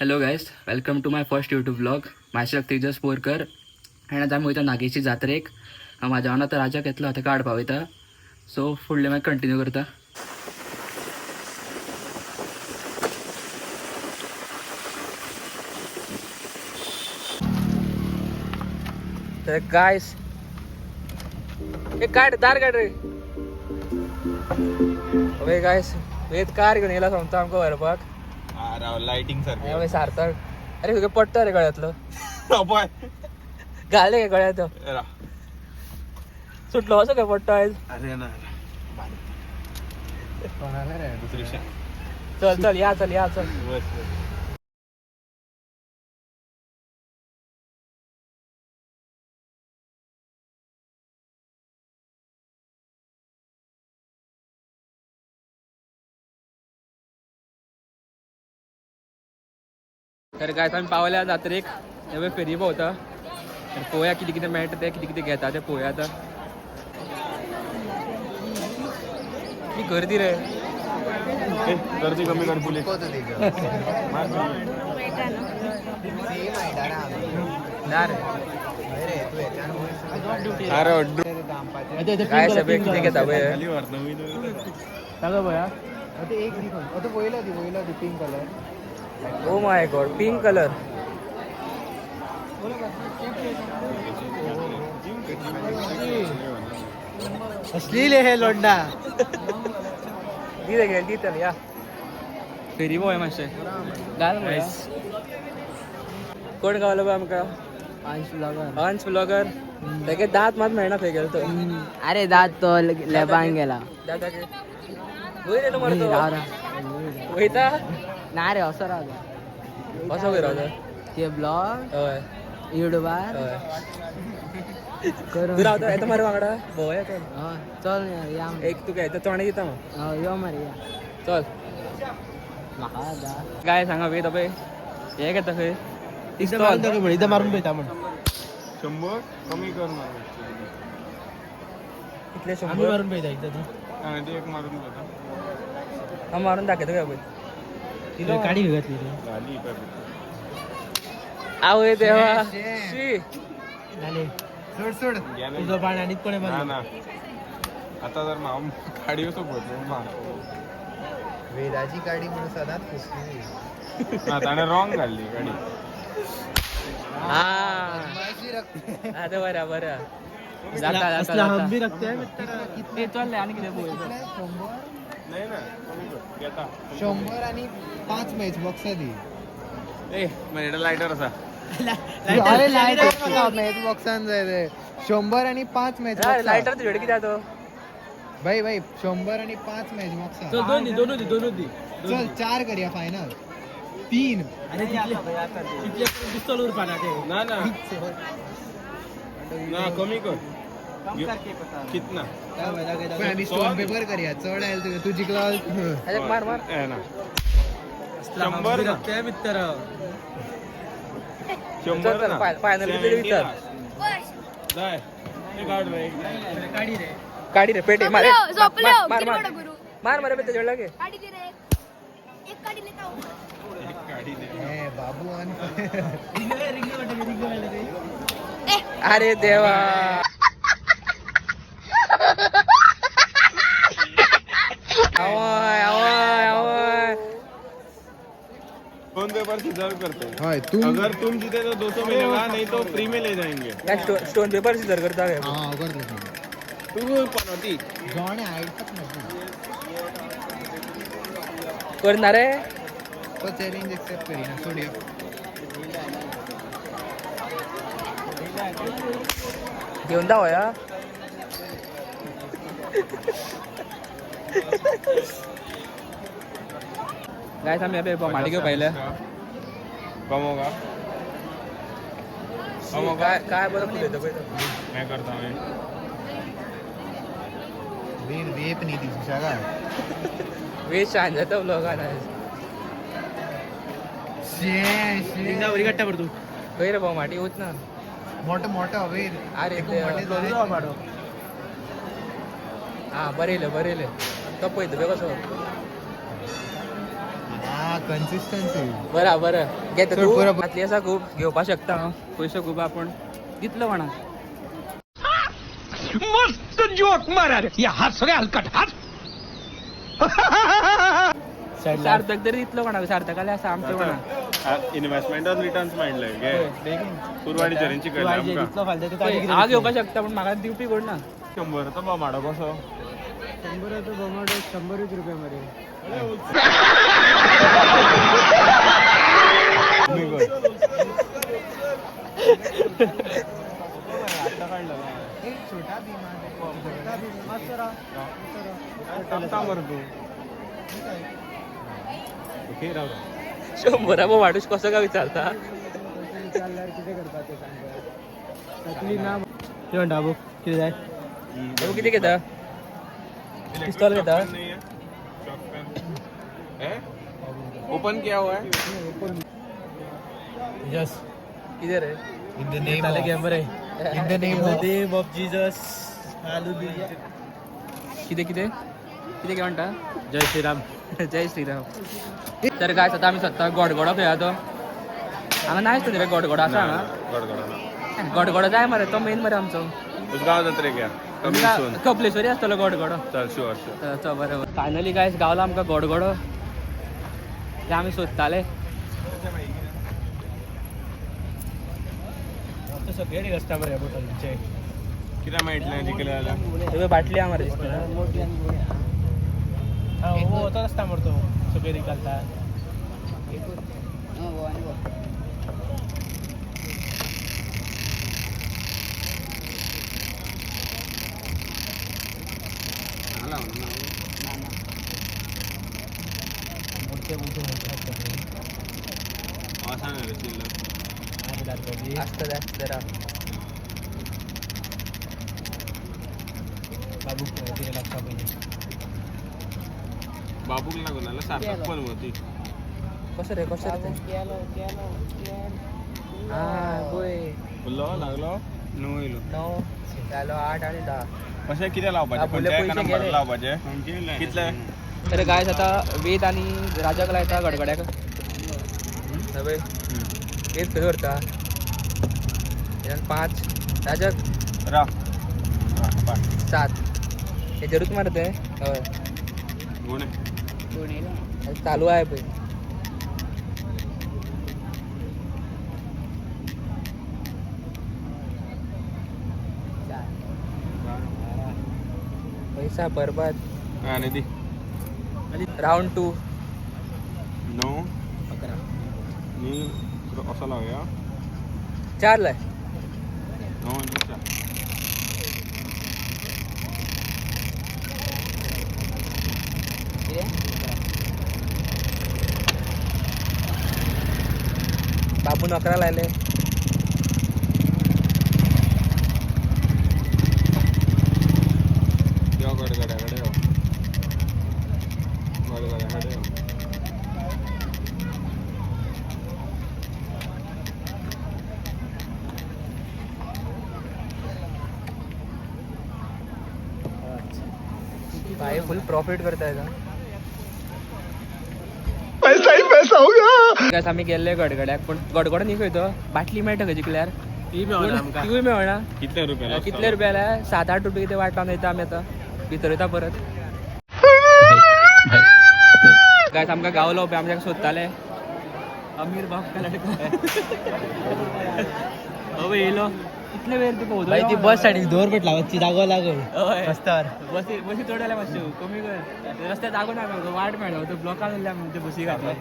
Hello guys, welcome to my first YouTube blog. माझ्या तेजस पोरकर आणि आता आम्ही वयता नागेची जात्रेक. माझ्या वांगडा तर राजा घेतला होता काडपा वयता. सो फुडले मागीर कंटिन्यू करता. तर गायस एक काढ दार काढ रे. अबे गायस वेद कार घेऊन येला सांगतो आमका भरपाक. लाइटिंग सर सार्थक अरे तुगे पडटा रे गळ्यातलं. घाले का गळ्यात सुटलो असं काय पडतो आहे. अरे ना चल चल या चल तर काय आम्ही पावल्या जात्रेक हे फेरी होता. तर पोया किती किती मेळटा ते किती किती घेता ते पोया. आता किती गर्दी रे. गर्दी कमी कर पोलीस. काय सगळे किती घेता pink colour. Oh my God, pink colour. असलेले हे लोंडा तिथे गेल तिथे या फेरी बॉय मातशे घाल कोण गावलो बा आमका. अंश ब्लॉगर तेगे दात मात मेळना थंय गेलो तो. अरे दात तो लेबान गेला. दादा के वयर येलो मरे तो वयता ना रे असं राहतो असो वयर रावता. ते ब्लॉग हय युट्यूबार हय करून तू रावता येता मरे वांगडा भोव येता. चल या एक तुका येता तोंडे दिता मग यो मरे या चल. म्हाका दा काय सांगा वेद अबे हे घेता खंय इथं मारून पळयता म्हण 100 कमी कर ना. कितले आम्ही 100 मारून पळयता एकदा ते एक मारून देता. हा मारून दाखवतो काय पळय तू काडी घेतली झाली कर. आव देवा शी झाले सोड सोड तुझं पाणी आणि कोणी ना ना आता जर माम गाडी असो बोलतो वेदाची गाडी म्हणून सदाच पुसली. ना त्याने रॉंग घालली गाडी. हा आता बरा बरा जाता ते चालले आणि किती बोल नाही ना कमी कर घेता 100 आणि 5 मॅच बॉक्स दी. ए माझ्या लाइटर असा. अरे लाइटर मॅच बॉक्सान जाय रे 100 आणि 5 मॅच लाइटर तुझ्याकडे किती आहे तो. भाई 100 आणि 5 मॅच बॉक्स चल 4 करूया फायनल 3. अरे पिस्तॉल पाना ना ना ना कमी कर. कितना आम्ही स्टोन पेपर करूया. चढ आहे तू जिंकला मार मार आहे ना 100 ना. मित्र 100 ना फायनल किती विचार जाय हे काढ रे. गाडी रे काढी रे पेटे मार झोपलो मार मार मार मार पेटे जोडला के काढी दे रे एक काढी लेता हूं गाडी दे. ए बाबू आणि अरे देवा. आवय आवय आवय फोन पेपर रिजर्व करते हैं. हाय तू अगर तुम जीते तो 200 मिलेगा, नहीं तो फ्री में ले जाएंगे. काय स्टोन पेपर सिजर करता काय. हां करतो तू पनौती जॉन ऐकत नाही करणार रे. तो चॅलेंज एक्सेप्ट करीना सोडिया. घेऊन जाऊ या. काय सांग अबे माडी घेऊ पहिलं. कम होगा. काय काय बरं फुल येतं पहिलं. मैं करता हूँ. वेद वेप नाही दिसू सगा वेळ छान जातं लोकांना. वरी गट्टा पडतो काही रे भाऊ माटी होत ना. मोठं वेद अरे मोठे हा बरेले बरेले तपयत बे कसं. हा कन्सिस्टन्सी बरं बरं घेता चल, तू पुरा- घातली असा खूप घेवपा शकता पयशे खूप आपण दितलो म्हणा मस्त जोक मारा रे या हस रे हलकट हस सार्थक तरी दितलो म्हणा सार्थक आले असं आमचे म्हणा इन्व्हेस्टमेंट रिटर्न्स मांडले गे कुरवाडी चरणची कडे आमकां हा घेवपा शकता पण म्हाका दिवपी कोण ना 100 तो बोमाडो कसो 100 रुपये मध्ये शंभरा माणूस कसं का विचारता डाबू किती जाय तू किती घेता पिस्तॉल घेता ओपन किया हुआ है यस किती रे in the name in the name of Jesus hallelujah किती किती किती काय म्हणता जय श्रीराम जय श्रीराम तर काय आता आम्ही स्वतः गोडगोडा खेळा तो हांगा नायच रे गोडगोडा आसा हांगा गोडगोडा जाय मरे तो मेन मरे आमचो उसगांव जात्रेक या कमी सून कपलेश्वरी आसतलो गोडगोडो चल शुअर चल बरोबर फायनली गायस गावला आमकां गोडगोडो ते आमी सोदताले सगळे कस्टमर आहे बॉटलचे किती मेळटलें जिकले जाल्यार तुवें बाटली आमरे दिसता हो तो कस्टमर तो सगळे निकालता असतं जरा बाबू तिने लागता पाहिजे बाबूक लागून आला सारखं पण होती कसं रे हा होय फुल्लो लागलो 9 येयलो 9 जालो 8 आणि 10 कशें कितें लावपाचें बाबूले खंयच्या पयशे एका नंबरार गेले. लावपाचें कितले तर गायस आता वेद आणि राजाक लायता गडगड्याक नवे वेद खंय व्हरता 5 राजाक रा 7 हेजेरूच मारते हय गुणे चालू आहे पळय पैसा बरबाद आनी दी राउंड 2 9 नी असो लावया 4 लाय 9 आणि 4 बाबून 11 लायले यो गडगड्याकडे यो गडगड्याकडे यो भाई फुल प्रॉफिट करताय का पैसा ही पैसा होगा गायस आम्ही गेल्ले गडगड्याक पण गडगडो न्ही खंय तो बाटली मेळटा खंय जिकल्यार ती मेळना आमकां तिवूय मेळना कितले रुपया कितले रुपया जाल्यार 7-8 रुपये कितें वाटोन येता आमी आतां भितर वयता परत गायस आमकां गावलो पळय आमच्याक सोदताले अमीर बाप हवे येयलो कितले वेळ तुका भाई ती बस साठी 2 रुपये लावची जागो लागल हय रस्त्यावर बसी चड जाल्या मातश्यो कमी कर रस्त्यार जागो ना म्हाका वाट मेळना तो ब्लॉकान जाल्ल्या आमी ते बसी घातल्या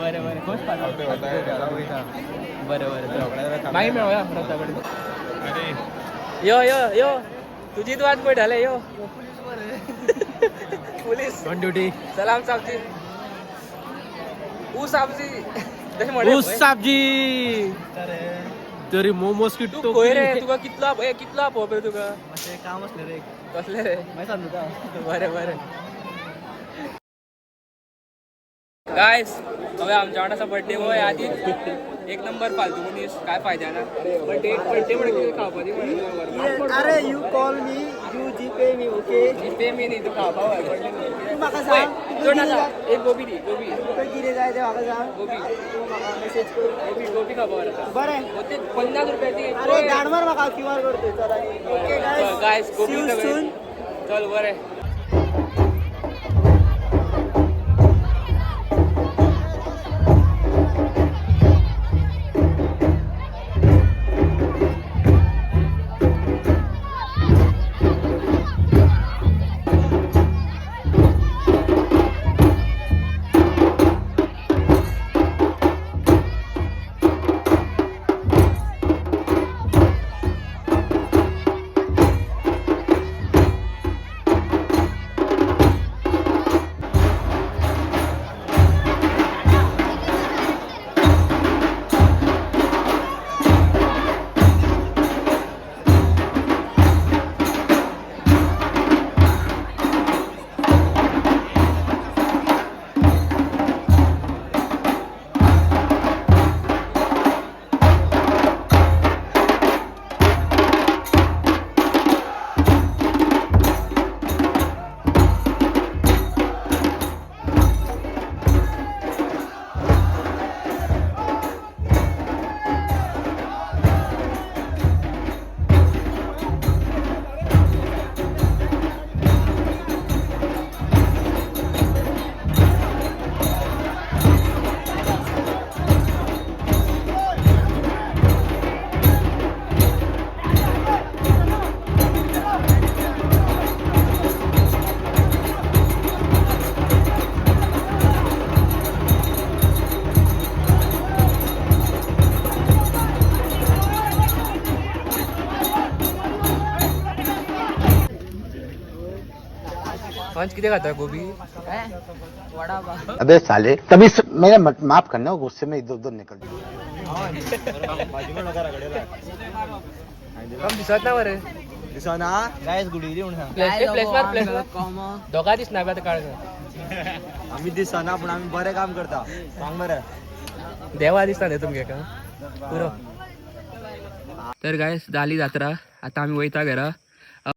बरें बरें खोस बरें बरें मागीर मेळया रस्त्या कडेन यो यो यो तुजीच वाट पळयताले यो पुलीस ऑन ड्युटी सलाम साबजी ऊ साबजी तशें म्हणलें उस साबजी तरी मोमोज तू किट्टो खंय रे तुका कितलो आपोवप रे तुका मातशें काम असलें रे कसले रे मागीर सांग तुका बरें बरें गायस हवे आमच्या वांगडा बर्थडे बॉय आदी एक नंबर फालतू मनीस काय फायद्याना बर्थडे म्हणून कितें खावपाची म्हणून अरे you call me you GPay me okay pay me न्ही तू खावपा म्हाका सांग एक गोबी दी गोबी किती जाय ते म्हाका सांग गोबी मेसेज कर गोबी गोबी का बरें होते 50 रुपयाची अरे गाडमार म्हाका क्यूआर करते चल ओके गाइस गोबी चल बरें पंच किती खाता गोबी अबे साले तभी मेरे माफ करना गुस्से में इधर उधर निकल कम दिसत ना बरे दिसना गाइस गुड इव्हनिंग प्लेस मार दोघा दिसना आता काळ आम्ही दिसना पण आम्ही बरे काम करता सांग बरं देवा दिसता रे तुमगे का पुरो तर गायस झाली जात्रा आता आम्ही वयता घरा